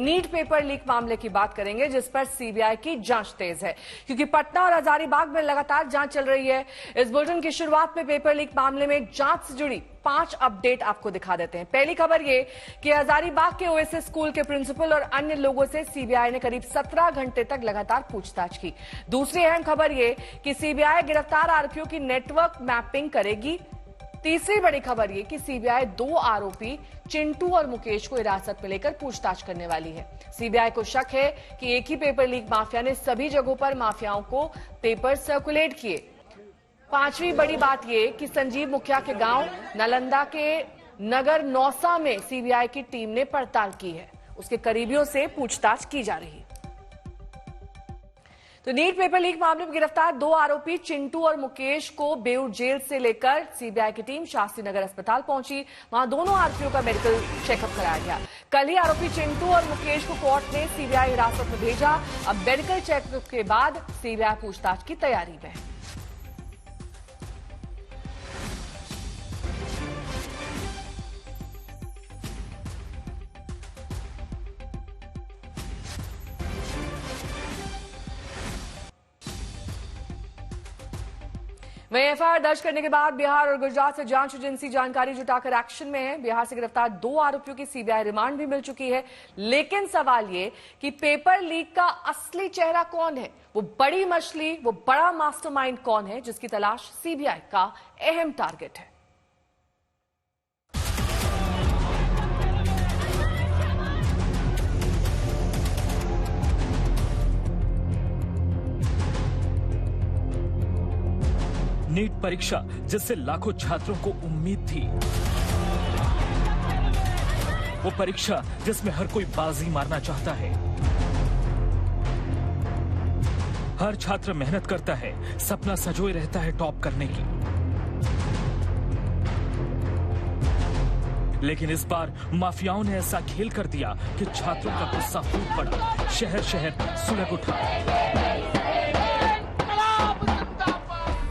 NEET paper leak मामले की बात करेंगे, जिस पर सीबीआई की जांच तेज है, क्योंकि पटना और हजारीबाग में लगातार जांच चल रही है। इस बुलेटिन की शुरुआत में पेपर लीक मामले में जांच से जुड़ी 5 अपडेट आपको दिखा देते हैं। पहली खबर ये कि हजारीबाग के ओएसएस स्कूल के प्रिंसिपल और अन्य लोगों से सीबीआई ने करीब 17 घंटे तक लगातार पूछताछ की। दूसरी अहम खबर ये कि सीबीआई गिरफ्तार आरोपियों की नेटवर्क मैपिंग करेगी। तीसरी बड़ी खबर ये कि सीबीआई 2 आरोपी चिंटू और मुकेश को हिरासत में लेकर पूछताछ करने वाली है। सीबीआई को शक है कि एक ही पेपर लीक माफिया ने सभी जगहों पर माफियाओं को पेपर सर्कुलेट किए। पांचवी बड़ी बात यह कि संजीव मुखिया के गांव नालंदा के नगर नौसा में सीबीआई की टीम ने पड़ताल की है। उसके करीबियों से पूछताछ की जा रही है। तो नीट पेपर लीक मामले में गिरफ्तार 2 आरोपी चिंटू और मुकेश को बेऊर जेल से लेकर सीबीआई की टीम शास्त्री नगर अस्पताल पहुंची। वहां दोनों आरोपियों का मेडिकल चेकअप कराया गया। कल ही आरोपी चिंटू और मुकेश को कोर्ट ने सीबीआई हिरासत में भेजा। अब मेडिकल चेकअप के बाद सीबीआई पूछताछ की तैयारी में है। वहीं एफआईआर दर्ज करने के बाद बिहार और गुजरात से जांच एजेंसी जानकारी जुटाकर एक्शन में है। बिहार से गिरफ्तार 2 आरोपियों की सीबीआई रिमांड भी मिल चुकी है। लेकिन सवाल ये कि पेपर लीक का असली चेहरा कौन है, वो बड़ी मछली, वो बड़ा मास्टरमाइंड कौन है, जिसकी तलाश सीबीआई का अहम टारगेट है। नीट परीक्षा जिससे लाखों छात्रों को उम्मीद थी, वो परीक्षा जिसमें हर कोई बाजी मारना चाहता है। हर छात्र मेहनत करता है, सपना संजोए रहता है टॉप करने की। लेकिन इस बार माफियाओं ने ऐसा खेल कर दिया कि छात्रों का गुस्सा फूट पड़ा, शहर शहर सुलग उठा।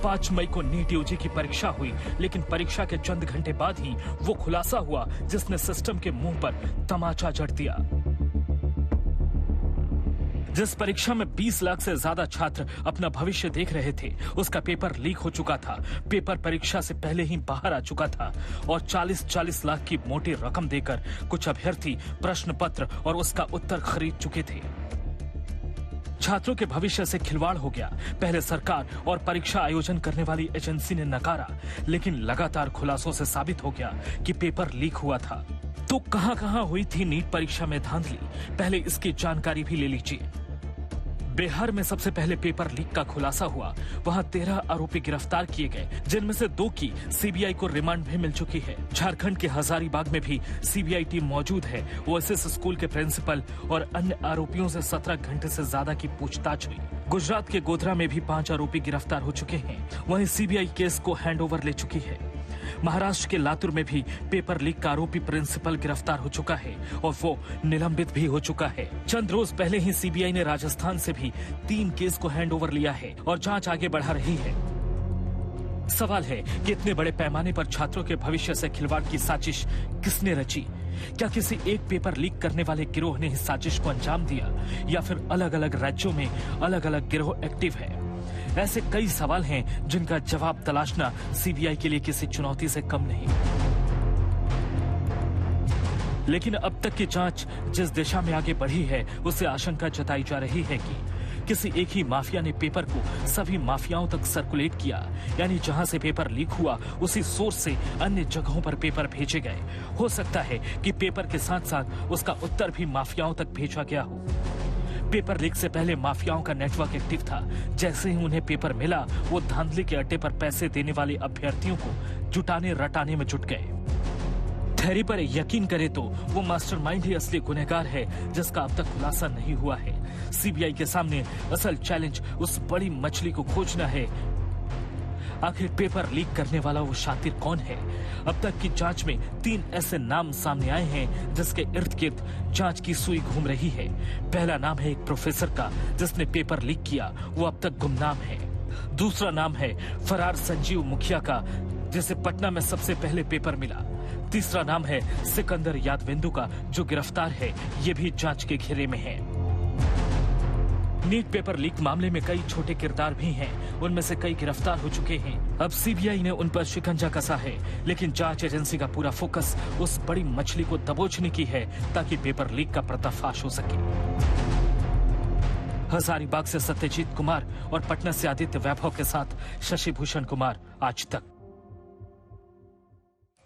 5 मई को नीट यूजी की परीक्षा हुई, लेकिन परीक्षा के चंद घंटे बाद ही वो खुलासा हुआ जिसने सिस्टम के मुंह पर तमाचा जड़ दिया। जिस परीक्षा में 20 लाख से ज्यादा छात्र अपना भविष्य देख रहे थे, उसका पेपर लीक हो चुका था। पेपर परीक्षा से पहले ही बाहर आ चुका था और 40-40 लाख की मोटी रकम देकर कुछ अभ्यर्थी प्रश्न पत्र और उसका उत्तर खरीद चुके थे। छात्रों के भविष्य से खिलवाड़ हो गया। पहले सरकार और परीक्षा आयोजन करने वाली एजेंसी ने नकारा, लेकिन लगातार खुलासों से साबित हो गया कि पेपर लीक हुआ था। तो कहां-कहां हुई थी नीट परीक्षा में धांधली, पहले इसकी जानकारी भी ले लीजिए। बिहार में सबसे पहले पेपर लीक का खुलासा हुआ। वहां 13 आरोपी गिरफ्तार किए गए, जिनमें से 2 की सीबीआई को रिमांड भी मिल चुकी है। झारखंड के हजारीबाग में भी सीबीआई टीम मौजूद है। ओएसएस स्कूल के प्रिंसिपल और अन्य आरोपियों से 17 घंटे से ज्यादा की पूछताछ हुई। गुजरात के गोधरा में भी 5 आरोपी गिरफ्तार हो चुके हैं। वहीं सीबीआई केस को हैंडओवर ले चुकी है। महाराष्ट्र के लातूर में भी पेपर लीक का आरोपी प्रिंसिपल गिरफ्तार हो चुका है और वो निलंबित भी हो चुका है। चंद रोज पहले ही सीबीआई ने राजस्थान से भी 3 केस को हैंडओवर लिया है और जांच आगे बढ़ा रही है। सवाल है कि इतने बड़े पैमाने पर छात्रों के भविष्य से खिलवाड़ की साजिश किसने रची? क्या किसी एक पेपर लीक करने वाले गिरोह ने इस साजिश को अंजाम दिया, या फिर अलग अलग राज्यों में अलग अलग गिरोह एक्टिव है? ऐसे कई सवाल हैं जिनका जवाब तलाशना सीबीआई के लिए किसी चुनौती से कम नहीं। लेकिन अब तक की जांच जिस दिशा में आगे बढ़ी है, उससे आशंका जताई जा रही है कि किसी एक ही माफिया ने पेपर को सभी माफियाओं तक सर्कुलेट किया, यानी जहां से पेपर लीक हुआ उसी सोर्स से अन्य जगहों पर पेपर भेजे गए। हो सकता है कि पेपर के साथ साथ उसका उत्तर भी माफियाओं तक भेजा गया हो। पेपर लीक से पहले माफियाओं का नेटवर्क एक्टिव था। जैसे ही उन्हें पेपर मिला, वो धांधली के अड्डे पर पैसे देने वाले अभ्यर्थियों को जुटाने रटाने में जुट गए। थ्योरी पर यकीन करे तो वो मास्टरमाइंड ही असली गुनहगार है, जिसका अब तक खुलासा नहीं हुआ है। सीबीआई के सामने असल चैलेंज उस बड़ी मछली को खोजना है। आखिर पेपर लीक करने वाला वो शातिर कौन है? अब तक की जांच में 3 ऐसे नाम सामने आए हैं जिसके इर्द गिर्द जांच की सुई घूम रही है। पहला नाम है एक प्रोफेसर का जिसने पेपर लीक किया, वो अब तक गुमनाम है। दूसरा नाम है फरार संजीव मुखिया का, जिसे पटना में सबसे पहले पेपर मिला। तीसरा नाम है सिकंदर यादवेंदु का, जो गिरफ्तार है, ये भी जांच के घेरे में है। नीट पेपर लीक मामले में कई छोटे किरदार भी हैं, उनमें से कई गिरफ्तार हो चुके हैं। अब सीबीआई ने उन पर शिकंजा कसा है, लेकिन जांच एजेंसी का पूरा फोकस उस बड़ी मछली को दबोचने की है ताकि पेपर लीक का पर्दाफाश हो सके। हजारीबाग से सत्यजीत कुमार और पटना से आदित्य वैभव के साथ शशि भूषण कुमार, आज तक।